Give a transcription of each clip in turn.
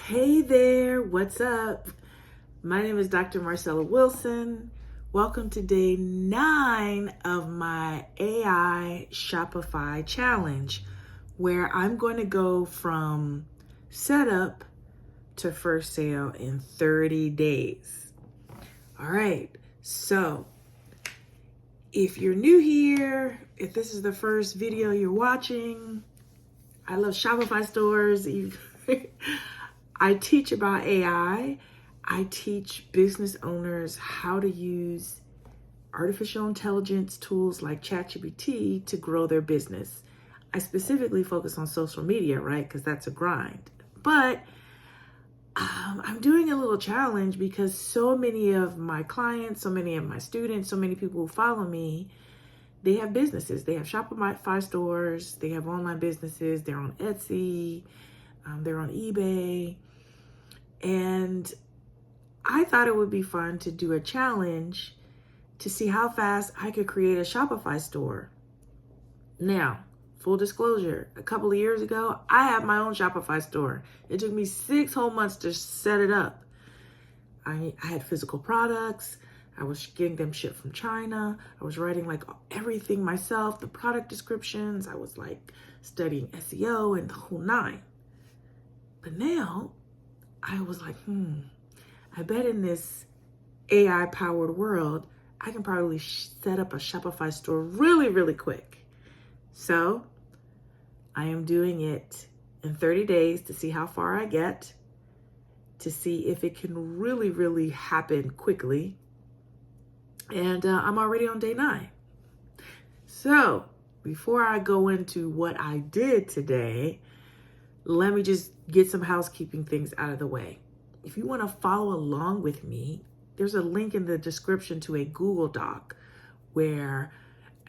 Hey there, what's up? My name is Dr. Marcella Wilson. Welcome to day 9 of my AI Shopify challenge, where I'm going to go from setup to first sale in 30 days. All right, so if you're new here, if this is the first video you're watching, I love Shopify stores. I teach about AI. I teach business owners how to use artificial intelligence tools like ChatGPT to grow their business. I specifically focus on social media, right? Because that's a grind. But I'm doing a little challenge because so many of my clients, so many of my students, so many people who follow me, they have businesses. They have Shopify stores. They have online businesses. They're on Etsy. They're on eBay. And I thought it would be fun to do a challenge to see how fast I could create a Shopify store. Now, full disclosure, a couple of years ago, I had my own Shopify store. It took me 6 whole months to set it up. I had physical products. I was getting them shipped from China. I was writing like everything myself, the product descriptions. I was like studying SEO and the whole nine. But now I was like, I bet in this AI powered world, I can probably set up a Shopify store really, really quick. So I am doing it in 30 days to see how far I get, to see if it can really, really happen quickly. And I'm already on day 9. So before I go into what I did today, let me just get some housekeeping things out of the way. If you want to follow along with me, there's a link in the description to a Google Doc where,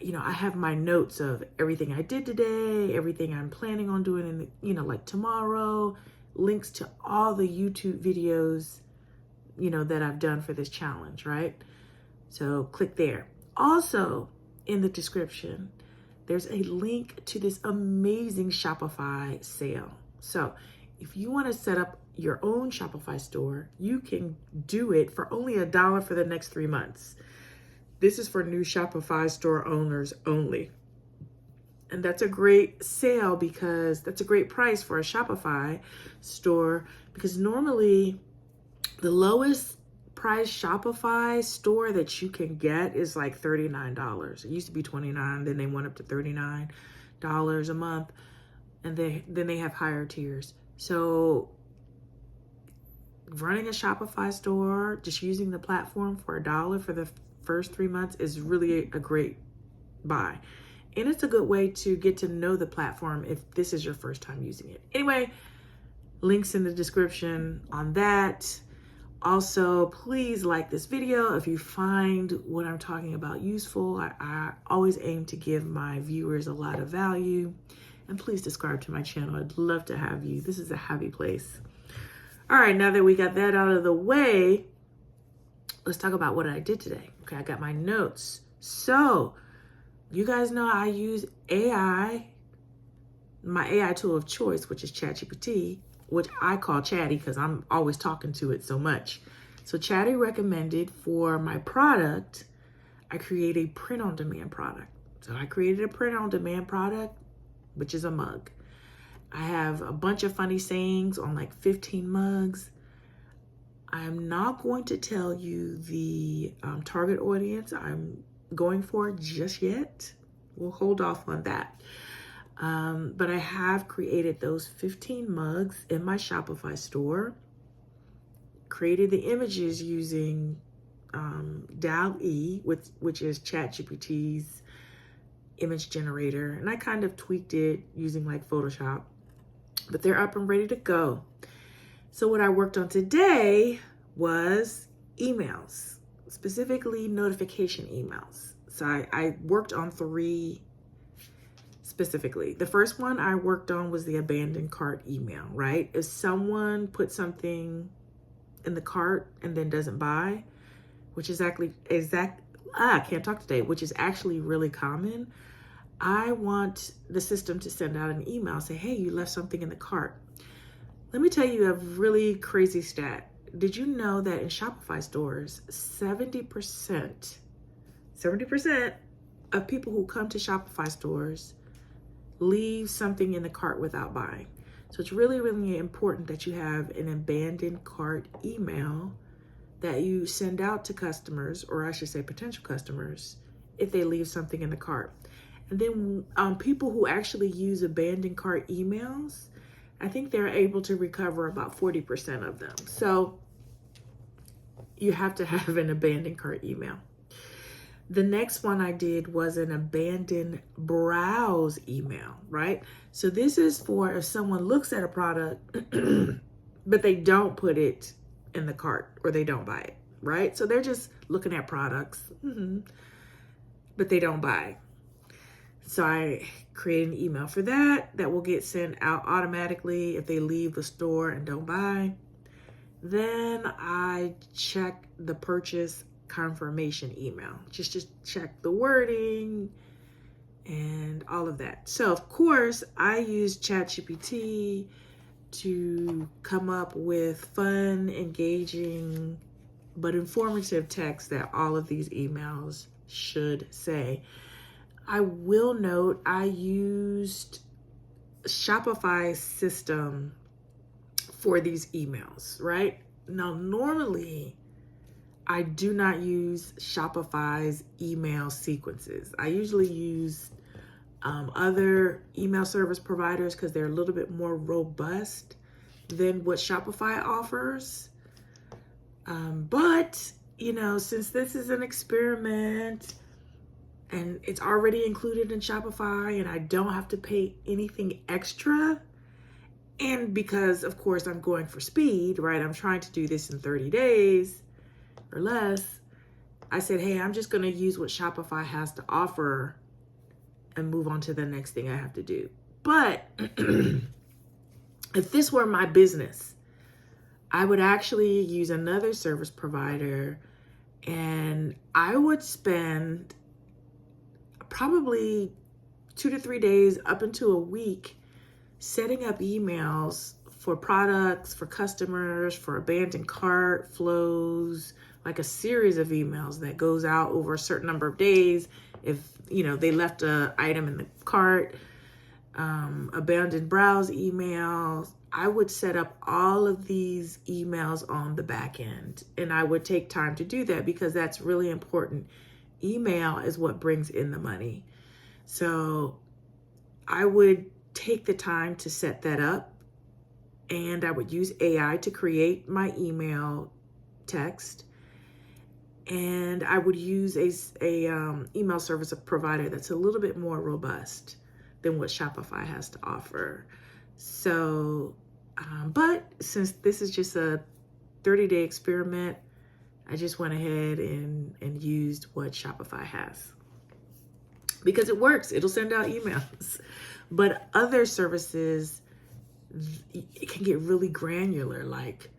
I have my notes of everything I did today, everything I'm planning on doing like tomorrow, links to all the YouTube videos, that I've done for this challenge, right? So click there. Also in the description, there's a link to this amazing Shopify sale. So if you want to set up your own Shopify store, you can do it for only $1 for the next 3 months. This is for new Shopify store owners only. And that's a great sale because that's a great price for a Shopify store, because normally the lowest price Shopify store that you can get is like $39. It used to be $29, then they went up to $39 a month, and then they have higher tiers. So running a Shopify store, just using the platform for $1 for the first 3 months is really a great buy. And it's a good way to get to know the platform if this is your first time using it. Anyway, links in the description on that. Also, please like this video if you find what I'm talking about useful. I always aim to give my viewers a lot of value. And please subscribe to my channel. I'd love to have you. This is a happy place. All right, now that we got that out of the way, let's talk about what I did today. Okay, I got my notes. So, you guys know I use AI, my AI tool of choice, which is ChatGPT, which I call Chatty because I'm always talking to it so much. So Chatty recommended for my product, I create a print-on-demand product. So I created a print-on-demand product, which is a mug. I have a bunch of funny sayings on like 15 mugs. I'm not going to tell you the target audience I'm going for just yet. We'll hold off on that. But I have created those 15 mugs in my Shopify store, created the images using DALL-E, which is ChatGPT's image generator. And I kind of tweaked it using like Photoshop, but they're up and ready to go. So what I worked on today was emails, specifically notification emails. So I worked on 3 specifically. The first one I worked on was the abandoned cart email, right? If someone put something in the cart and then doesn't buy, which is I can't talk today, which is actually really common. I want the system to send out an email, say, hey, you left something in the cart. Let me tell you a really crazy stat. Did you know that in Shopify stores, 70% of people who come to Shopify stores leave something in the cart without buying? So it's really, really important that you have an abandoned cart email that you send out to customers, or I should say potential customers, if they leave something in the cart. And then people who actually use abandoned cart emails, I think they're able to recover about 40% of them. So you have to have an abandoned cart email. The next one I did was an abandoned browse email, right? So this is for if someone looks at a product, but they don't put it in the cart or they don't buy it, right? So they're just looking at products, but they don't buy. So I create an email for that will get sent out automatically if they leave the store and don't buy. Then I check the purchase confirmation email, just to check the wording and all of that. So of course I use ChatGPT to come up with fun, engaging, but informative text that all of these emails should say. I will note I used Shopify's system for these emails, right? Now, normally I do not use Shopify's email sequences. I usually use other email service providers because they're a little bit more robust than what Shopify offers. But, since this is an experiment and it's already included in Shopify and I don't have to pay anything extra, and because, of course, I'm going for speed, right? I'm trying to do this in 30 days or less. I said, hey, I'm just going to use what Shopify has to offer and move on to the next thing I have to do. But if this were my business, I would actually use another service provider and I would spend probably 2 to 3 days up into a week setting up emails for products, for customers, for abandoned cart flows, like a series of emails that goes out over a certain number of days. If, they left an item in the cart, abandoned browse emails, I would set up all of these emails on the back end. And I would take time to do that because that's really important. Email is what brings in the money. So I would take the time to set that up, and I would use AI to create my email text, and I would use a email service provider that's a little bit more robust than what Shopify has to offer. So, but since this is just a 30-day experiment, I just went ahead and used what Shopify has because it works. It'll send out emails. But other services, it can get really granular. Like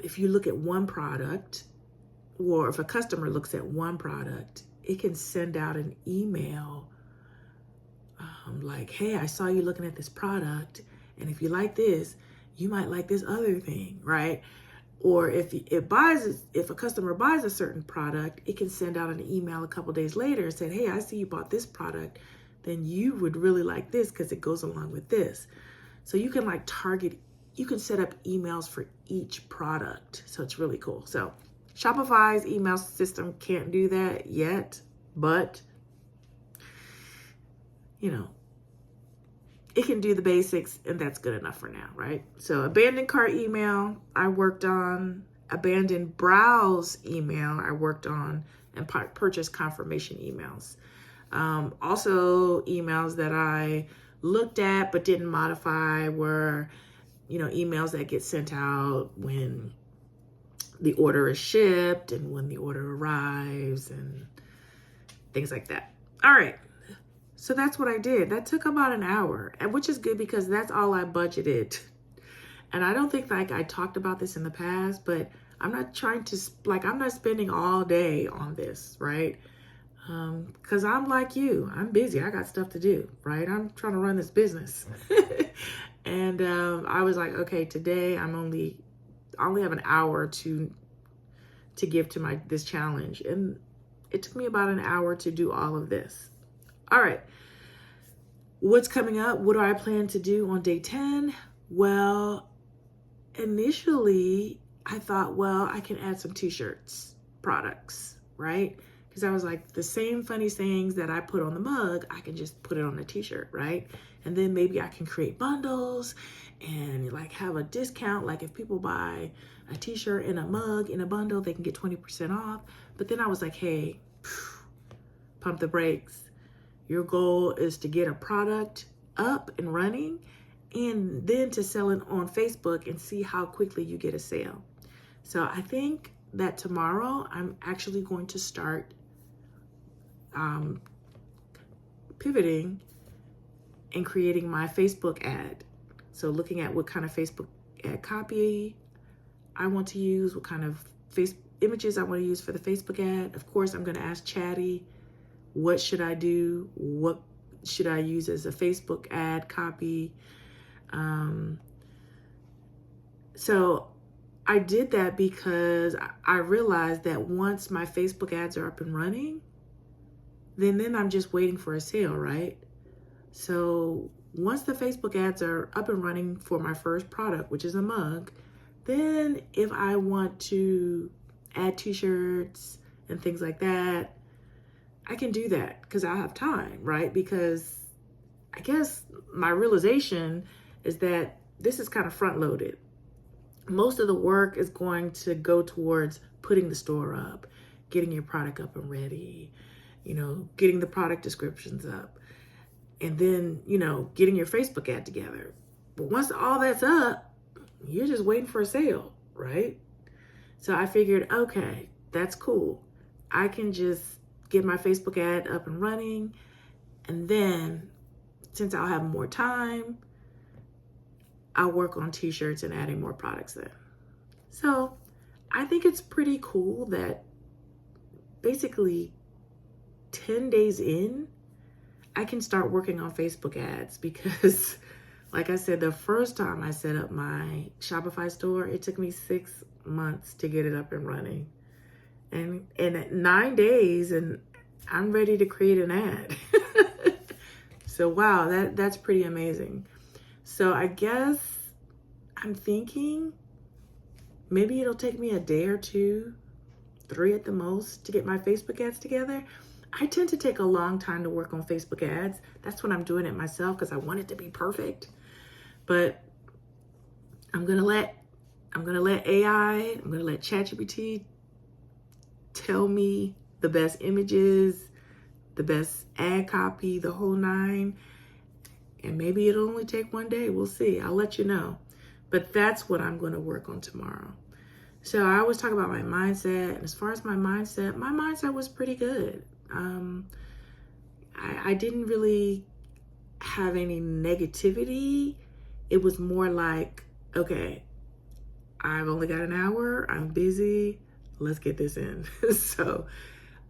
if you look at one product, or if a customer looks at one product, it can send out an email like, hey, I saw you looking at this product, and if you like this, you might like this other thing, right? Or if a customer buys a certain product, it can send out an email a couple days later and say, hey, I see you bought this product, then you would really like this because it goes along with this. So you can you can set up emails for each product. So it's really cool. So Shopify's email system can't do that yet, but it can do the basics, and that's good enough for now, right? So abandoned cart email I worked on, abandoned browse email I worked on, and purchase confirmation emails. Also emails that I looked at but didn't modify were, emails that get sent out when the order is shipped and when the order arrives and things like that. All right. So that's what I did. That took about an hour, and which is good because that's all I budgeted. And I don't think I talked about this in the past, but I'm not trying to, I'm not spending all day on this, right? Because I'm like you, I'm busy. I got stuff to do, right? I'm trying to run this business. And I was like, okay, today I only have an hour to give to this challenge. And it took me about an hour to do all of this. All right. What's coming up? What do I plan to do on day 10? Well, initially I thought, well, I can add some t-shirts, products, right? Because I was like, the same funny sayings that I put on the mug, I can just put it on a t-shirt, right? And then maybe I can create bundles and like have a discount. Like if people buy a t-shirt and a mug in a bundle, they can get 20% off. But then I was like, hey, pump the brakes. Your goal is to get a product up and running and then to sell it on Facebook and see how quickly you get a sale. So I think that tomorrow I'm actually going to start pivoting and creating my Facebook ad. So looking at what kind of Facebook ad copy I want to use, what kind of images I want to use for the Facebook ad. Of course, I'm going to ask Chatty, what should I do? What should I use as a Facebook ad copy? So I did that because I realized that once my Facebook ads are up and running, then I'm just waiting for a sale, right? So once the Facebook ads are up and running for my first product, which is a mug, then if I want to add t-shirts and things like that, I can do that because I have time, right? Because I guess my realization is that this is kind of front loaded. Most of the work is going to go towards putting the store up, getting your product up and ready, getting the product descriptions up, and then, getting your Facebook ad together. But once all that's up, you're just waiting for a sale, right? So I figured, okay, that's cool. I can just get my Facebook ad up and running. And then since I'll have more time, I'll work on t-shirts and adding more products there. So I think it's pretty cool that basically 10 days in, I can start working on Facebook ads because like I said, the first time I set up my Shopify store, it took me 6 months to get it up and running. And at 9 days, and I'm ready to create an ad. So wow, that's pretty amazing. So I guess I'm thinking maybe it'll take me a day or 2, 3 at the most to get my Facebook ads together. I tend to take a long time to work on Facebook ads. That's when I'm doing it myself because I want it to be perfect. But I'm gonna let AI, I'm gonna let ChatGPT tell me the best images, the best ad copy, the whole 9. And maybe it'll only take 1 day. We'll see. I'll let you know. But that's what I'm going to work on tomorrow. So I always talk about my mindset. And as far as my mindset was pretty good. I didn't really have any negativity. It was more like, okay, I've only got an hour. I'm busy. Let's get this in. So,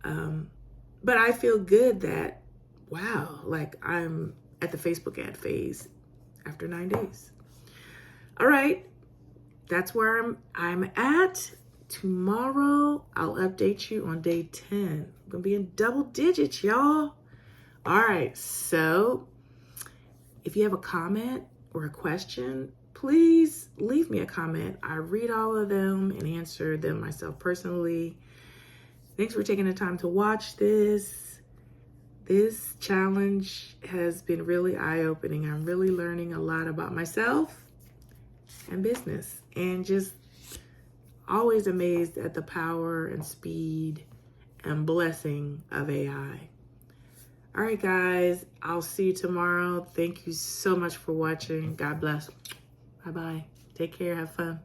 but I feel good that, wow, like I'm at the Facebook ad phase after 9 days. All right, that's where I'm at. Tomorrow, I'll update you on day 10. I'm gonna be in double digits, y'all. All right, so if you have a comment or a question, please leave me a comment. I read all of them and answer them myself personally. Thanks for taking the time to watch this. This challenge has been really eye-opening. I'm really learning a lot about myself and business, and just always amazed at the power and speed and blessing of AI. All right, guys, I'll see you tomorrow. Thank you so much for watching. God bless. Bye-bye. Take care. Have fun.